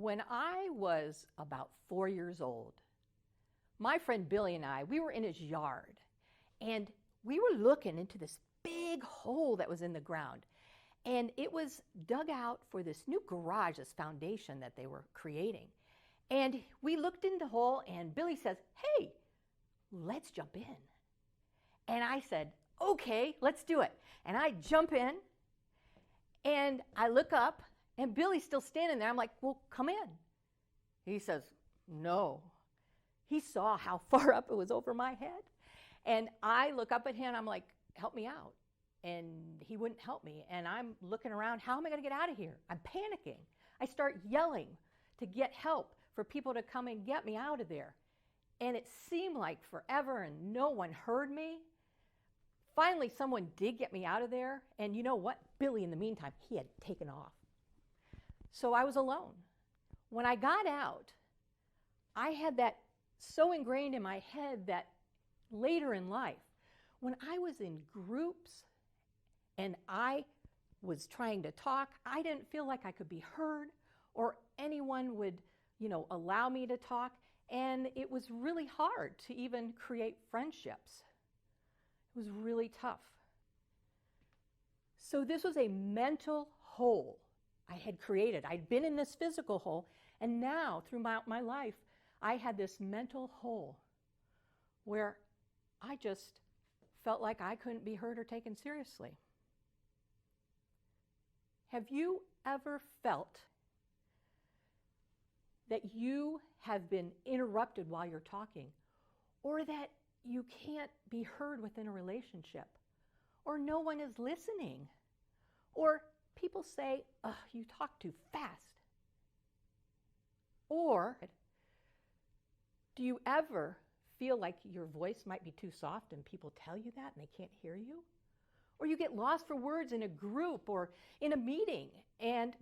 When I was about 4 years old, my friend Billy and I, we were in his yard, and we were looking into this big hole that was in the ground. And it was dug out for this new garage, this foundation that they were creating. And we looked in the hole, and Billy says, "Hey, let's jump in." And I said, "Okay, let's do it." And I jump in, and I look up, and Billy's still standing there. I'm like, "Well, come in." He says, "No." He saw how far up it was over my head. And I look up at him, I'm like, "Help me out." And he wouldn't help me. And I'm looking around, how am I going to get out of here? I'm panicking. I start yelling to get help, for people to come and get me out of there. And it seemed like forever, and no one heard me. Finally, someone did get me out of there. And you know what? Billy, in the meantime, he had taken off. So I was alone. When I got out, I had that so ingrained in my head that later in life, when I was in groups and I was trying to talk, I didn't feel like I could be heard or anyone would, allow me to talk. And it was really hard to even create friendships. It was really tough. So this was a mental hole I had created. I'd been in this physical hole, and now through my life, I had this mental hole where I just felt like I couldn't be heard or taken seriously. Have you ever felt that you have been interrupted while you're talking, or that you can't be heard within a relationship, or no one is listening, or people say, "Ugh, you talk too fast"? Or do you ever feel like your voice might be too soft and people tell you that and they can't hear you? Or you get lost for words in a group or in a meeting and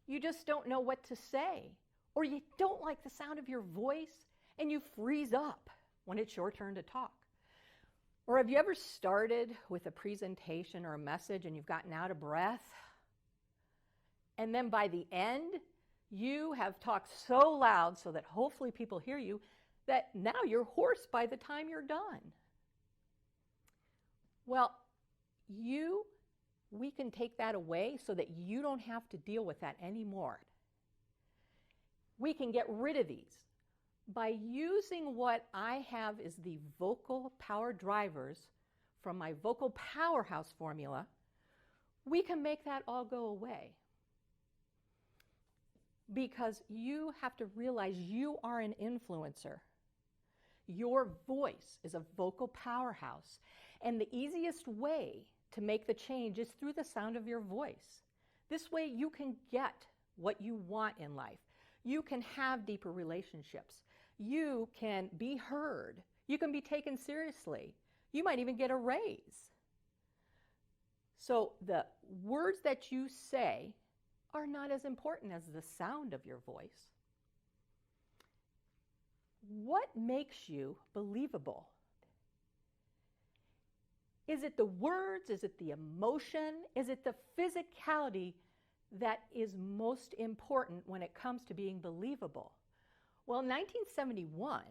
you just don't know what to say? Or you don't like the sound of your voice and you freeze up when it's your turn to talk? Or have you ever started with a presentation or a message and you've gotten out of breath? And then by the end, you have talked so loud so that hopefully people hear you that now you're hoarse by the time you're done. Well, we can take that away so that you don't have to deal with that anymore. We can get rid of these by using what I have is the vocal power drivers from my vocal powerhouse formula. We can make that all go away. Because you have to realize you are an influencer. Your voice is a vocal powerhouse. And the easiest way to make the change is through the sound of your voice. This way you can get what you want in life. You can have deeper relationships. You can be heard. You can be taken seriously. You might even get a raise. So the words that you say are not as important as the sound of your voice. What makes you believable? Is it the words? Is it the emotion? Is it the physicality that is most important when it comes to being believable? Well, in 1971,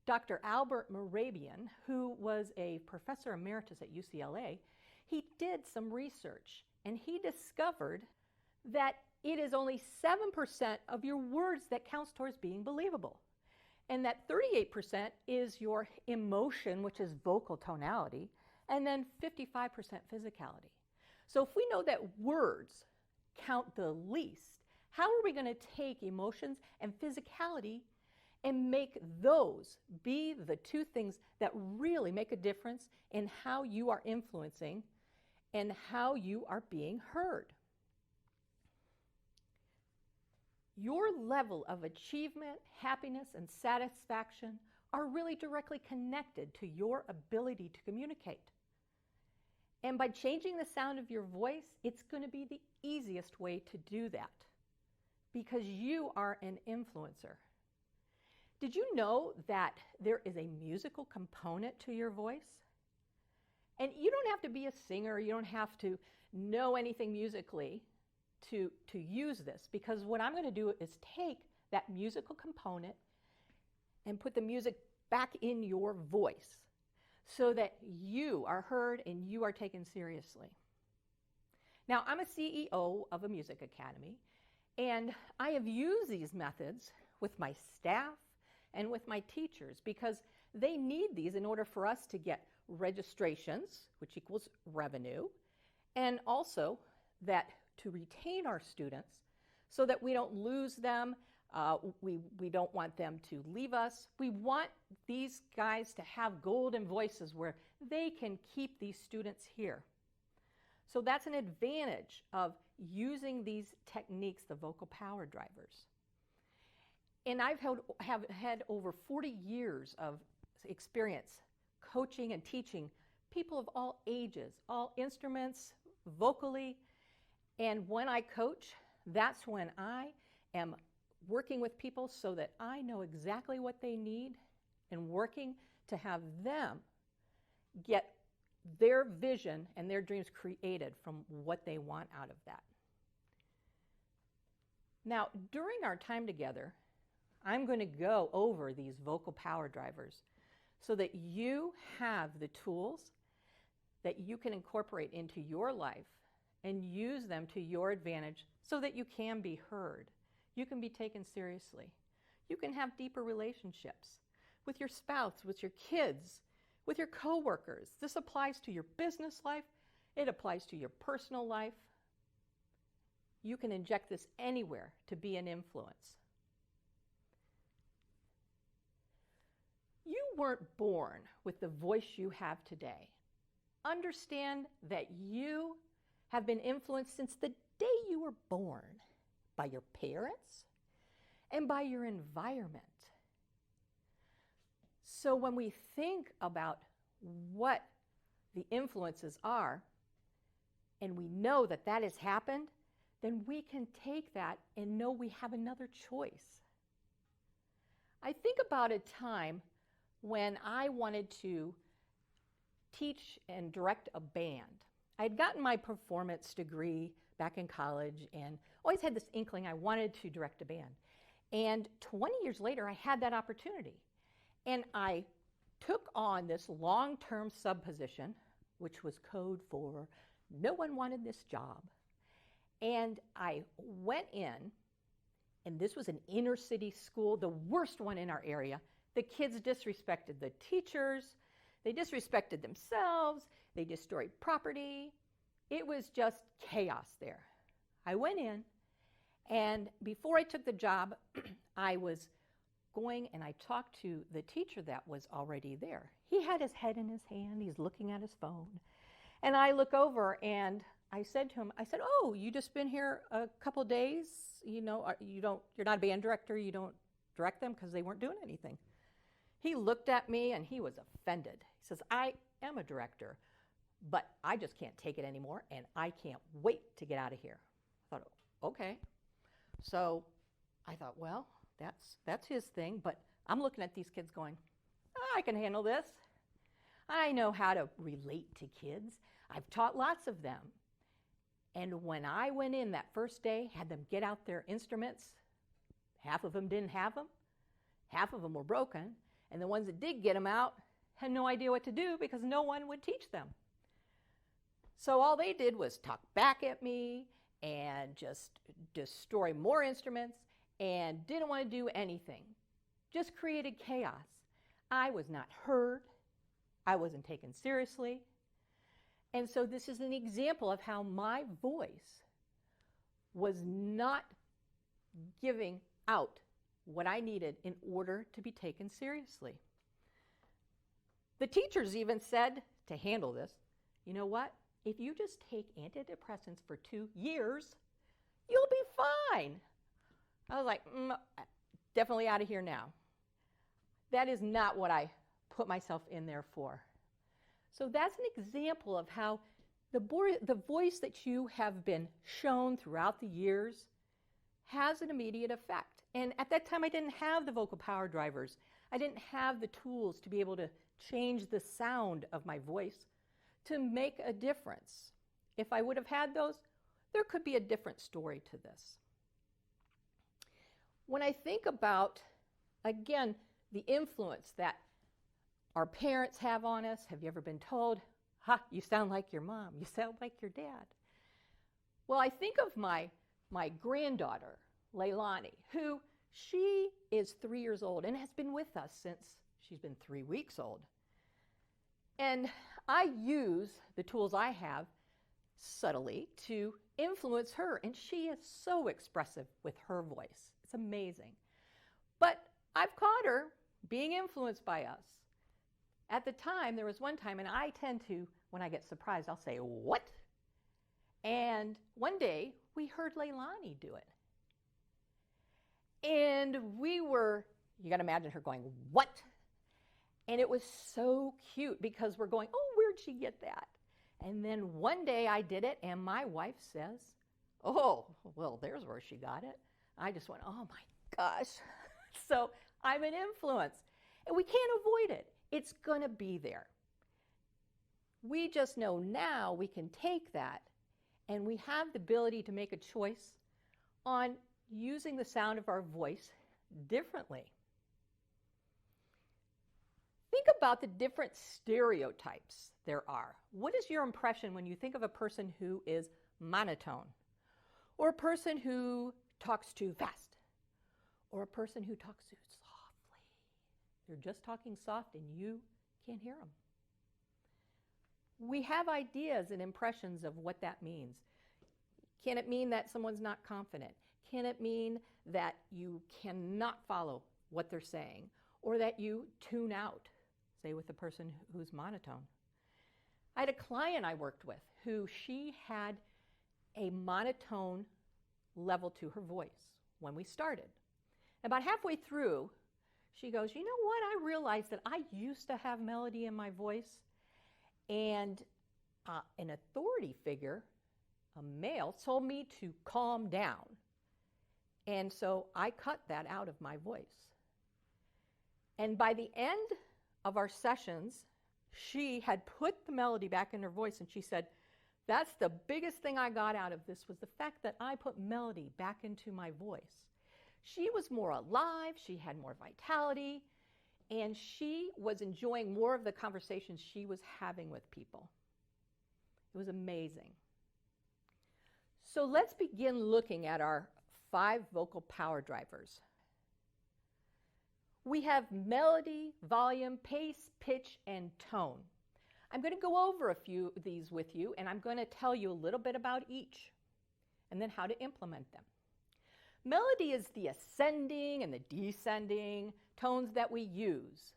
Dr. Albert Mehrabian, who was a professor emeritus at UCLA, he did some research and he discovered that it is only 7% of your words that counts towards being believable. And that 38% is your emotion, which is vocal tonality, and then 55% physicality. So if we know that words count the least, how are we going to take emotions and physicality and make those be the two things that really make a difference in how you are influencing and how you are being heard? Your level of achievement, happiness, and satisfaction are really directly connected to your ability to communicate. And by changing the sound of your voice, it's going to be the easiest way to do that because you are an influencer. Did you know that there is a musical component to your voice? And you don't have to be a singer, you don't have to know anything musically. to use this, because what I'm going to do is take that musical component and put the music back in your voice so that you are heard and you are taken seriously. Now, I'm a CEO of a music academy, and I have used these methods with my staff and with my teachers because they need these in order for us to get registrations, which equals revenue, and also that to retain our students so that we don't lose them. We don't want them to leave us. We want these guys to have golden voices where they can keep these students here. So that's an advantage of using these techniques, the vocal power drivers. And I've have had over 40 years of experience coaching and teaching people of all ages, all instruments, vocally. And when I coach, that's when I am working with people so that I know exactly what they need and working to have them get their vision and their dreams created from what they want out of that. Now, during our time together, I'm going to go over these vocal power drivers so that you have the tools that you can incorporate into your life and use them to your advantage so that you can be heard. You can be taken seriously. You can have deeper relationships with your spouse, with your kids, with your coworkers. This applies to your business life. It applies to your personal life. You can inject this anywhere to be an influence. You weren't born with the voice you have today. Understand that you have been influenced since the day you were born by your parents and by your environment. So when we think about what the influences are, and we know that that has happened, then we can take that and know we have another choice. I think about a time when I wanted to teach and direct a band. I had gotten my performance degree back in college and always had this inkling I wanted to direct a band. And 20 years later, I had that opportunity. And I took on this long-term sub position, which was code for no one wanted this job. And I went in, and this was an inner city school, the worst one in our area. The kids disrespected the teachers, they disrespected themselves, they destroyed property. It was just chaos there. I went in, and before I took the job, I was going and I talked to the teacher that was already there. He had his head in his hand, he's looking at his phone. And I look over and I said to him, oh, you just been here a couple days? You know, you're not a band director, you don't direct them because they weren't doing anything. He looked at me and he was offended. He says, I am a director, but I just can't take it anymore and I can't wait to get out of here. I thought, okay. So I thought, well, that's his thing, but I'm looking at these kids going, I can handle this. I know how to relate to kids. I've taught lots of them. And when I went in that first day, had them get out their instruments, half of them didn't have them, half of them were broken, and the ones that did get them out had no idea what to do because no one would teach them. So all they did was talk back at me and just destroy more instruments and didn't want to do anything. Just created chaos. I was not heard. I wasn't taken seriously. And so this is an example of how my voice was not giving out what I needed in order to be taken seriously. The teachers even said to handle this, you know what? If you just take antidepressants for 2 years, you'll be fine. I was like, definitely out of here now. That is not what I put myself in there for. So that's an example of how the voice that you have been shown throughout the years has an immediate effect. And at that time, I didn't have the vocal power drivers. I didn't have the tools to be able to change the sound of my voice to make a difference. If I would have had those, there could be a different story to this. When I think about, again, the influence that our parents have on us, have you ever been told, ha, you sound like your mom, you sound like your dad? Well, I think of my granddaughter, Leilani, who she is 3 years old and has been with us since she's been 3 weeks old. And I use the tools I have subtly to influence her, and she is so expressive with her voice. It's amazing. But I've caught her being influenced by us. At the time, there was one time, and I tend to, when I get surprised, I'll say, what? And one day, we heard Leilani do it. And you got to imagine her going, what? And it was so cute because we're going, oh, where'd she get that? And then one day I did it, and my wife says, oh, well, there's where she got it. I just went, oh my gosh. So I'm an influence. And we can't avoid it. It's going to be there. We just know now we can take that, and we have the ability to make a choice on using the sound of our voice differently. Think about the different stereotypes there are. What is your impression when you think of a person who is monotone, or a person who talks too fast, or a person who talks too softly? They're just talking soft and you can't hear them. We have ideas and impressions of what that means. Can it mean that someone's not confident? Can it mean that you cannot follow what they're saying, or that you tune out, say with a person who's monotone? I had a client I worked with who she had a monotone level to her voice when we started. About halfway through, she goes, you know what? I realized that I used to have melody in my voice, and an authority figure, a male, told me to calm down. And so I cut that out of my voice. And by the end of our sessions, she had put the melody back in her voice, and she said, that's the biggest thing I got out of this, was the fact that I put melody back into my voice. She was more alive, she had more vitality, and she was enjoying more of the conversations she was having with people. It was amazing. So let's begin looking at our 5 vocal power drivers. We have melody, volume, pace, pitch, and tone. I'm going to go over a few of these with you, and I'm going to tell you a little bit about each, and then how to implement them. Melody is the ascending and the descending tones that we use.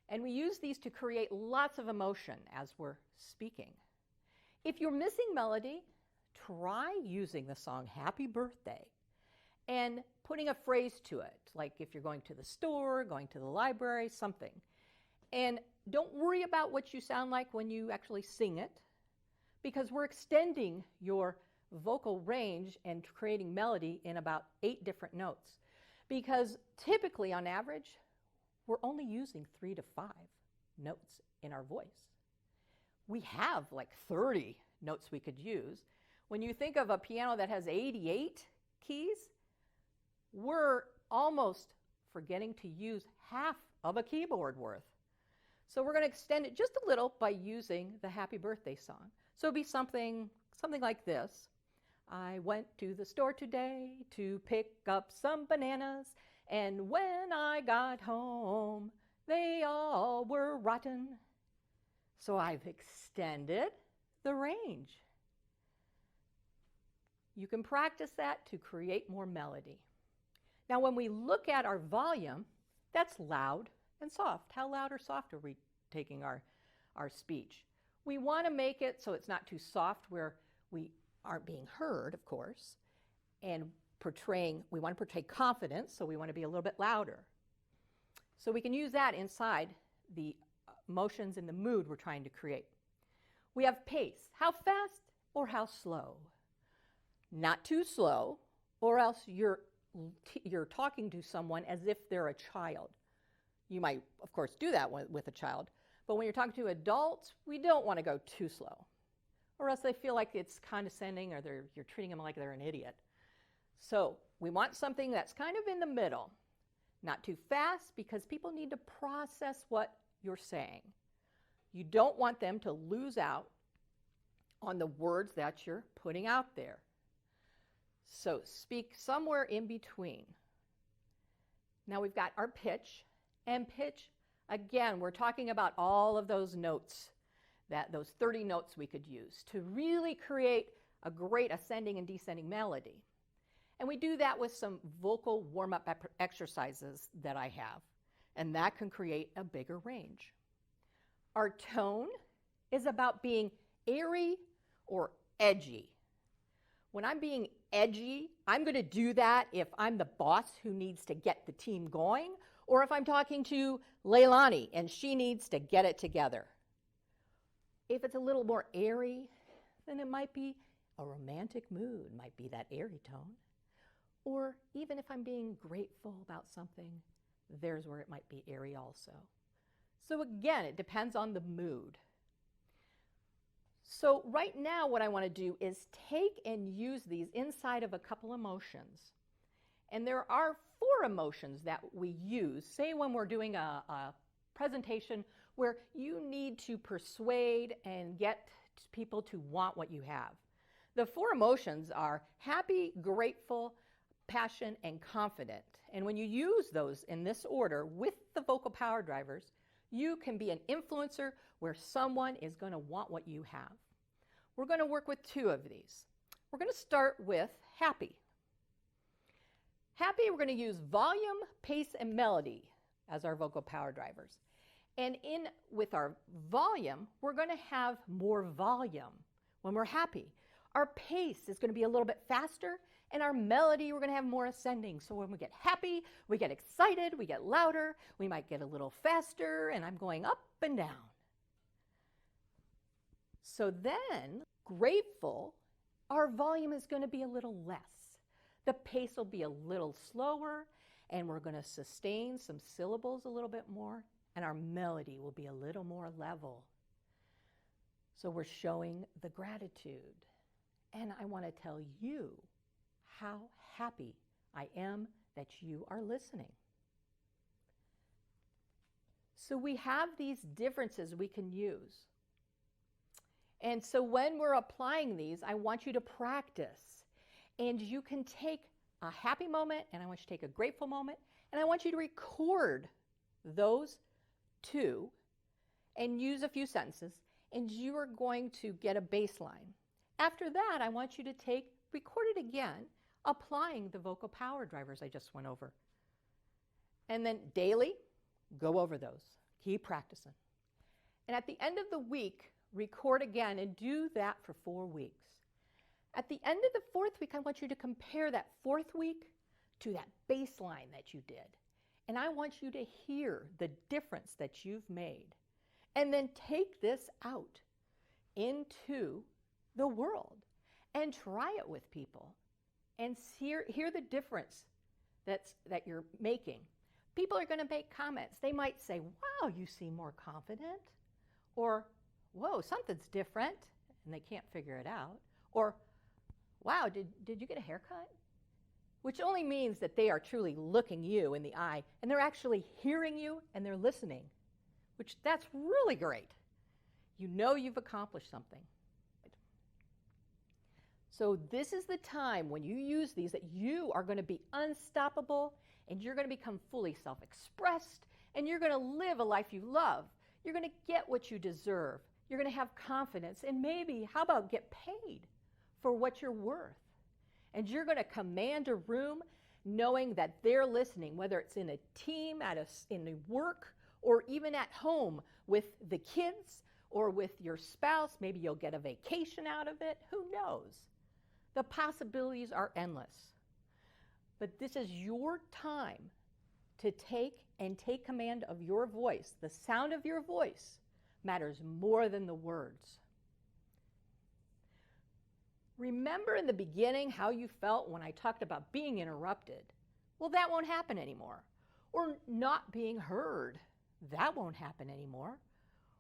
And we use these to create lots of emotion as we're speaking. If you're missing melody, try using the song Happy Birthday and putting a phrase to it, like if you're going to the store, going to the library, something. And don't worry about what you sound like when you actually sing it, because we're extending your vocal range and creating melody in about 8 different notes. Because typically, on average, we're only using 3 to 5 notes in our voice. We have like 30 notes we could use. When you think of a piano that has 88 keys, we're almost forgetting to use half of a keyboard worth. So we're going to extend it just a little by using the Happy Birthday song. So it'd be something like this. I went to the store today to pick up some bananas, and when I got home, they all were rotten. So I've extended the range. You can practice that to create more melody. Now, when we look at our volume, that's loud and soft. How loud or soft are we taking our speech? We want to make it so it's not too soft where we aren't being heard, of course, and we want to portray confidence, so we want to be a little bit louder. So we can use that inside the emotions and the mood we're trying to create. We have pace. How fast or how slow? Not too slow, or else you're talking to someone as if they're a child. You might, of course, do that with a child, but when you're talking to adults, we don't want to go too slow. or else they feel like it's condescending or you're treating them like they're an idiot. So we want something that's kind of in the middle, not too fast because people need to process what you're saying. You don't want them to lose out on the words that you're putting out there. So speak somewhere in between. Now we've got our pitch, and pitch, again, we're talking about all of those notes, those 30 notes we could use to really create a great ascending and descending melody. And we do that with some vocal warm-up exercises that I have, and that can create a bigger range. Our tone is about being airy or edgy. When I'm being edgy, I'm going to do that if I'm the boss who needs to get the team going, or if I'm talking to Leilani and she needs to get it together. If it's a little more airy, then it might be a romantic mood, might be that airy tone. Or even if I'm being grateful about something, there's where it might be airy also. So again, it depends on the mood. So right now what I want to do is take and use these inside of a couple emotions. And there are 4 emotions that we use, say when we're doing a presentation where you need to persuade and get people to want what you have. The 4 emotions are happy, grateful, passion, and confident. And when you use those in this order with the vocal power drivers, you can be an influencer where someone is going to want what you have. We're going to work with 2 of these. We're going to start with happy. Happy, we're going to use volume, pace, and melody as our vocal power drivers. And with our volume, we're going to have more volume when we're happy. Our pace is going to be a little bit faster, and our melody, we're going to have more ascending. So when we get happy, we get excited, we get louder, we might get a little faster, and I'm going up and down. So then, grateful, our volume is going to be a little less. The pace will be a little slower, and we're going to sustain some syllables a little bit more, and our melody will be a little more level. So we're showing the gratitude. And I want to tell you how happy I am that you are listening. So we have these differences we can use. And so when we're applying these, I want you to practice. And you can take a happy moment, and I want you to take a grateful moment, and I want you to record those 2 and use a few sentences, and you are going to get a baseline. After that, I want you to record it again, applying the vocal power drivers I just went over. And then daily, go over those. Keep practicing. And at the end of the week, record again and do that for 4 weeks. At the end of the 4th week, I want you to compare that 4th week to that baseline that you did. And I want you to hear the difference that you've made. And then take this out into the world and try it with people and hear the difference that you're making. People are going to make comments. They might say, wow, you seem more confident, or whoa, something's different, and they can't figure it out, or wow, did you get a haircut? Which only means that they are truly looking you in the eye, and they're actually hearing you and they're listening, which that's really great. You know you've accomplished something. So this is the time when you use these that you are going to be unstoppable, and you're going to become fully self-expressed, and you're going to live a life you love. You're going to get what you deserve. You're going to have confidence, and maybe, how about get paid for what you're worth? And you're going to command a room knowing that they're listening, whether it's in a team, in the work, or even at home with the kids or with your spouse. Maybe you'll get a vacation out of it. Who knows? The possibilities are endless. But this is your time to take command of your voice. The sound of your voice matters more than the words. Remember in the beginning how you felt when I talked about being interrupted? Well, that won't happen anymore. Or not being heard. That won't happen anymore.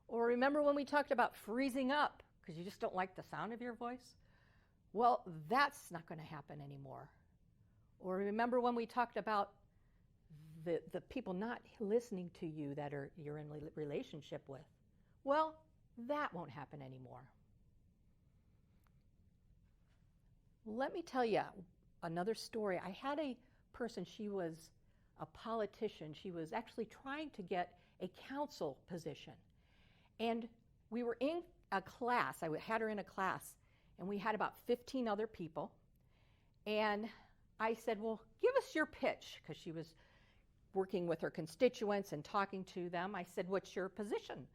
Or remember when we talked about freezing up because you just don't like the sound of your voice? Well, that's not going to happen anymore. Or remember when we talked about the people not listening to you that you're in a relationship with? Well, that won't happen anymore. Let me tell you another story. I had a person, she was a politician. She was actually trying to get a council position. And we were in a class. I had her in a class, and we had about 15 other people. And I said, well, give us your pitch, because she was working with her constituents and talking to them. I said, what's your position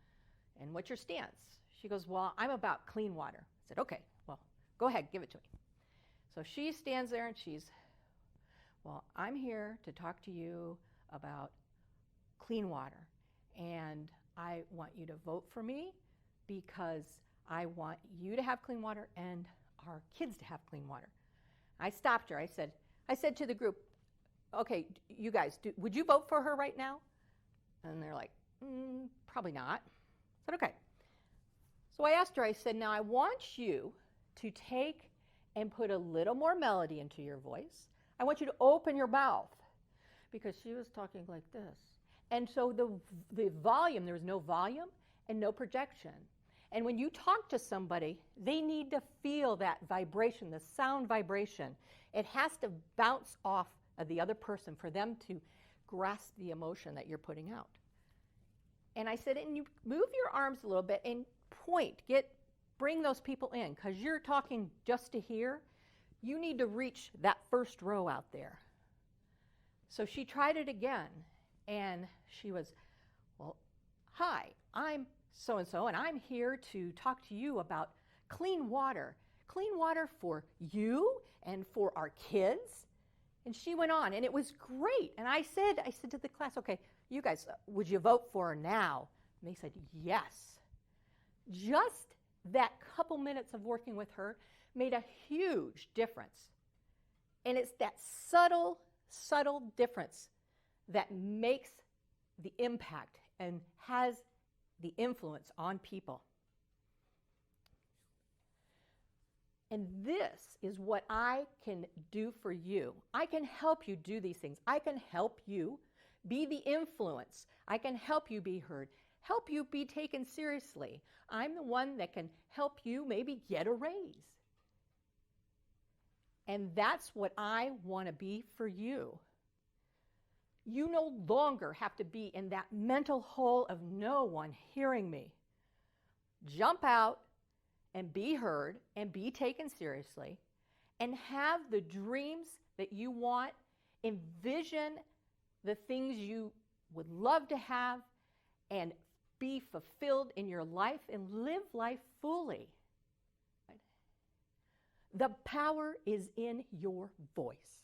and what's your stance? She goes, well, I'm about clean water. I said, okay, well, go ahead, give it to me. So she stands there and she's, well, I'm here to talk to you about clean water, and I want you to vote for me because I want you to have clean water and our kids to have clean water. I stopped her. I said to the group, okay, you guys, would you vote for her right now? And they're like, probably not. I said, okay. So I asked her, I said, now I want you to take and put a little more melody into your voice. I want you to open your mouth, because she was talking like this. And so the volume, there was no volume and no projection. And when you talk to somebody, they need to feel that vibration, the sound vibration. It has to bounce off of the other person for them to grasp the emotion that you're putting out. And I said, and you move your arms a little bit and point, bring those people in, because you're talking just to here. You need to reach that first row out there. So she tried it again, and she was, well, hi, I'm so-and-so, and I'm here to talk to you about clean water for you and for our kids. And she went on, and it was great. And I said to the class, okay, you guys, would you vote for her now? And they said, yes. Just that couple minutes of working with her made a huge difference. And it's that subtle difference that makes the impact and has the influence on people. And this is what I can do for you. I can help you do these things. I can help you be the influence. I can help you be heard, help you be taken seriously. I'm the one that can help you maybe get a raise. And that's what I want to be for you. You no longer have to be in that mental hole of no one hearing me. Jump out and be heard and be taken seriously and have the dreams that you want. Envision the things you would love to have and be fulfilled in your life and live life fully. The power is in your voice.